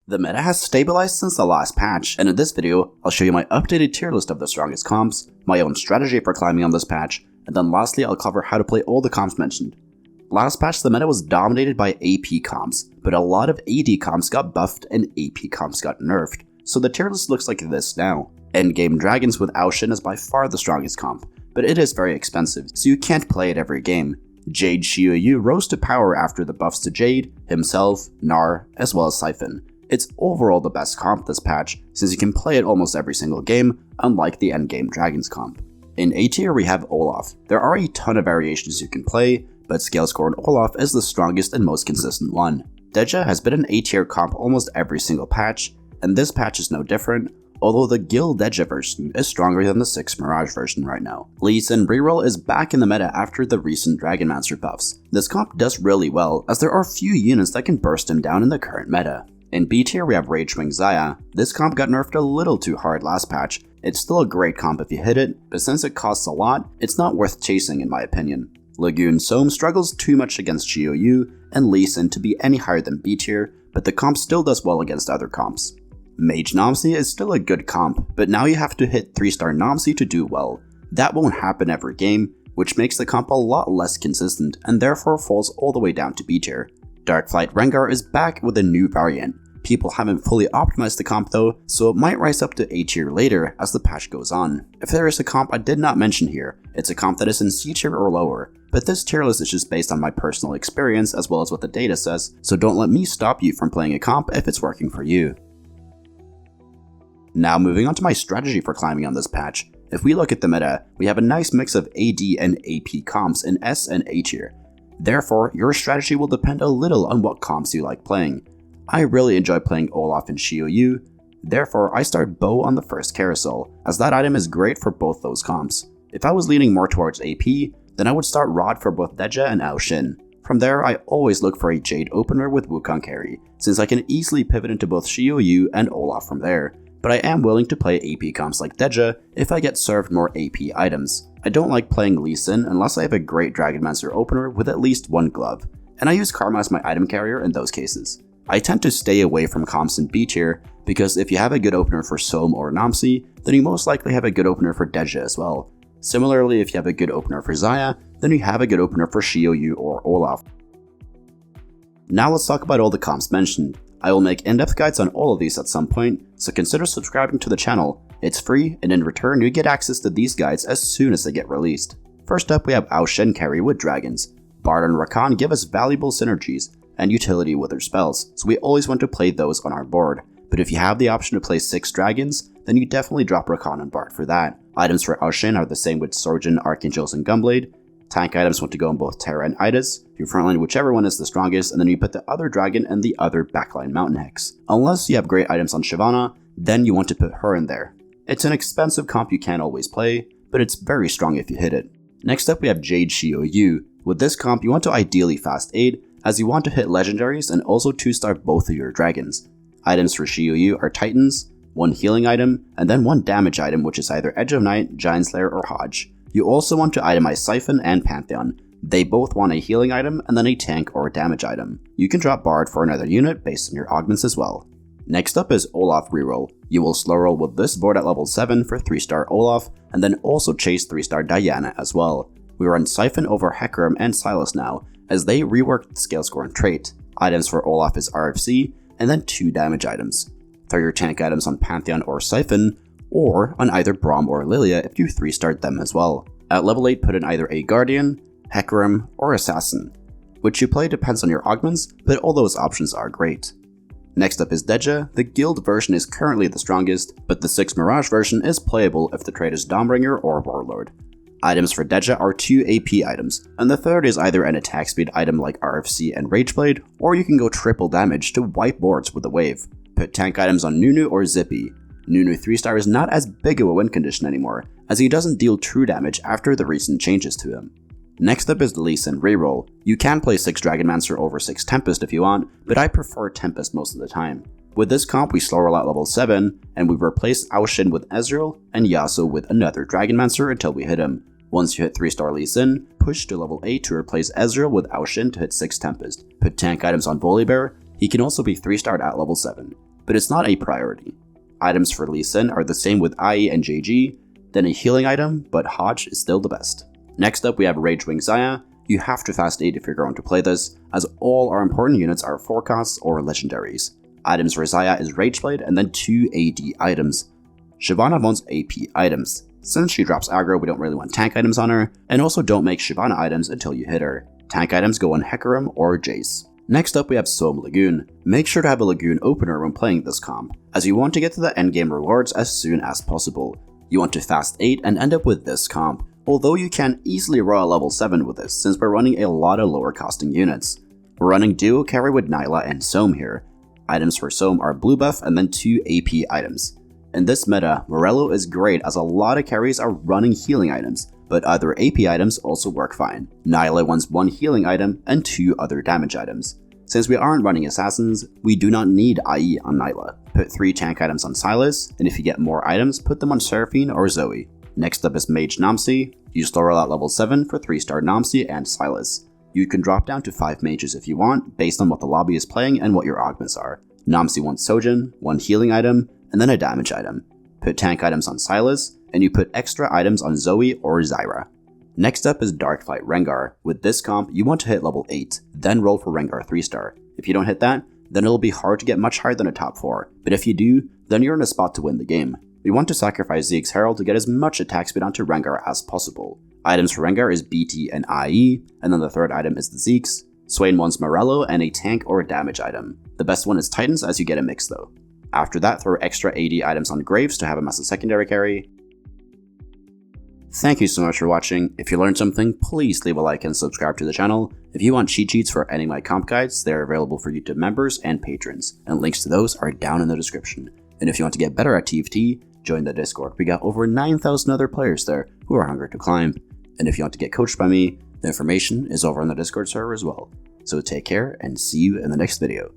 The meta has stabilized since the last patch, and in this video, I'll show you my updated tier list of the strongest comps, my own strategy for climbing on this patch, and then lastly I'll cover how to play all the comps mentioned. Last patch the meta was dominated by AP comps, but a lot of AD comps got buffed and AP comps got nerfed, so the tier list looks like this now. Endgame Dragons with Shin is by far the strongest comp, but it is very expensive, so you can't play it every game. Jade Shi Oh Yu rose to power after the buffs to Jade, himself, Gnar, as well as Siphon. It's overall the best comp this patch, since you can play it almost every single game, unlike the endgame Dragons comp. In A tier we have Olaf. There are a ton of variations you can play, but scale scored Olaf is the strongest and most consistent one. Daeja has been an A tier comp almost every single patch, and this patch is no different, although the Gil Daeja version is stronger than the 6 Mirage version right now. Sin Reroll is back in the meta after the recent Dragonmancer buffs. This comp does really well, as there are few units that can burst him down in the current meta. In B tier we have Ragewing Xayah. This comp got nerfed a little too hard last patch. It's still a great comp if you hit it, but since it costs a lot, it's not worth chasing in my opinion. Lagoon Sohm struggles too much against Shi Oh Yu and Lee Sin to be any higher than B tier, but the comp still does well against other comps. Mage Nomsy is still a good comp, but now you have to hit 3-star Nomsy to do well. That won't happen every game, which makes the comp a lot less consistent and therefore falls all the way down to B tier. Darkflight Rengar is back with a new variant. People haven't fully optimized the comp though, so it might rise up to A tier later as the patch goes on. If there is a comp I did not mention here, it's a comp that is in C tier or lower, but this tier list is just based on my personal experience as well as what the data says, so don't let me stop you from playing a comp if it's working for you. Now moving on to my strategy for climbing on this patch. If we look at the meta, we have a nice mix of AD and AP comps in S and A tier. Therefore, your strategy will depend a little on what comps you like playing. I really enjoy playing Olaf and Shi Oh Yu, therefore I start Bow on the first carousel, as that item is great for both those comps. If I was leaning more towards AP, then I would start Rod for both Daeja and Shin. From there, I always look for a Jade opener with Wukong carry, since I can easily pivot into both Shi Oh Yu and Olaf from there, but I am willing to play AP comps like Daeja if I get served more AP items. I don't like playing Lee Sin unless I have a great Dragonmancer opener with at least one glove, and I use Karma as my item carrier in those cases. I tend to stay away from comps in B tier, because if you have a good opener for Sohm or Nomsy, then you most likely have a good opener for Daeja as well. Similarly, if you have a good opener for Xayah, then you have a good opener for Shi Oh Yu or Olaf. Now let's talk about all the comps mentioned. I will make in-depth guides on all of these at some point, so consider subscribing to the channel. It's free, and in return you get access to these guides as soon as they get released. First up we have Shin carry with Dragons. Bard and Rakan give us valuable synergies and utility with their spells, so we always want to play those on our board. But if you have the option to play 6 Dragons, then you definitely drop Rakan and Bard for that. Items for Shin are the same with Surgeon, Archangels, and Gunblade. Tank items want to go on both Terra and Idas. You frontline whichever one is the strongest, and then you put the other dragon and the other backline Mountain Hex. Unless you have great items on Shyvana, then you want to put her in there. It's an expensive comp you can't always play, but it's very strong if you hit it. Next up we have Jade Shi Oh Yu. With this comp you want to ideally fast aid, as you want to hit legendaries and also 2-star both of your dragons. Items for Shi Oh Yu are Titans, 1 healing item, and then 1 damage item, which is either Edge of Night, Giant Slayer, or Hodge. You also want to itemize Siphon and Pantheon. They both want a healing item and then a tank or a damage item. You can drop Bard for another unit based on your augments as well. Next up is Olaf Reroll. You will slow roll with this board at level 7 for 3-star Olaf, and then also chase 3-star Diana as well. We run Siphon over Hecarim and Silas now, as they reworked the scale score and trait. Items for Olaf is RFC, and then 2 damage items. Throw your tank items on Pantheon or Siphon, or on either Braum or Lilia if you 3-starred them as well. At level 8 put in either a Guardian, Hecarim, or Assassin. Which you play depends on your augments, but all those options are great. Next up is Daeja. The guild version is currently the strongest, but the 6 Mirage version is playable if the trait is Dawnbringer or Warlord. Items for Daeja are 2 AP items, and the third is either an attack speed item like RFC and Rageblade, or you can go triple damage to wipe boards with a wave. Put tank items on Nunu or Zippy. Nunu 3-star is not as big of a win condition anymore, as he doesn't deal true damage after the recent changes to him. Next up is the Sin Reroll. You can play 6 Dragonmancer over 6 Tempest if you want, but I prefer Tempest most of the time. With this comp we slow roll at level 7, and we replace Shin with Ezreal and Yasuo with another Dragonmancer until we hit him. Once you hit 3-star Lee Sin, push to level 8 to replace Ezreal with Shin to hit 6 Tempest. Put tank items on Volibear. He can also be 3-starred at level 7. but it's not a priority. Items for Lee Sin are the same with IE and JG, then a healing item, but Hodge is still the best. Next up we have Ragewing Xayah. You have to fast 8 if you're going to play this, as all our important units are forecasts or legendaries. Items for Xayah is Rageblade and then 2 AD items. Shyvana wants AP items. Since she drops aggro, we don't really want tank items on her, and also don't make Shyvana items until you hit her. Tank items go on Hecarim or Jace. Next up we have Sohm Lagoon. Make sure to have a Lagoon opener when playing this comp, as you want to get to the endgame rewards as soon as possible. You want to fast 8 and end up with this comp, although you can easily roll a level 7 with this since we're running a lot of lower costing units. We're running duo carry with Nyla and Sohm here. Items for Sohm are blue buff and then 2 AP items. In this meta, Morello is great as a lot of carries are running healing items, but other AP items also work fine. Nyla wants 1 healing item and 2 other damage items. Since we aren't running assassins, we do not need IE on Nyla. Put 3 tank items on Sylas, and if you get more items, put them on Seraphine or Zoe. Next up is Mage Nomsy. You slow roll at level 7 for 3-star Nomsy and Sylas. You can drop down to 5 mages if you want, based on what the lobby is playing and what your augments are. Nomsy wants Sojin, 1 healing item, and then a damage item. Put tank items on Sylas, and you put extra items on Zoe or Zyra. Next up is Darkflight Rengar. With this comp, you want to hit level 8, then roll for Rengar 3-star. If you don't hit that, then it'll be hard to get much higher than a top 4, but if you do, then you're in a spot to win the game. We want to sacrifice Zeke's Herald to get as much attack speed onto Rengar as possible. Items for Rengar is BT and IE, and then the third item is the Zeke's. Swain wants Morello and a tank or a damage item. The best one is Titans as you get a mix though. After that, throw extra AD items on Graves to have him as a secondary carry. Thank you so much for watching. If you learned something, please leave a like and subscribe to the channel. If you want cheat sheets for any of my comp guides, they're available for YouTube members and patrons, and links to those are down in the description. And if you want to get better at TFT, join the Discord. We got over 9,000 other players there who are hungry to climb. And if you want to get coached by me, the information is over on the Discord server as well. So take care and see you in the next video.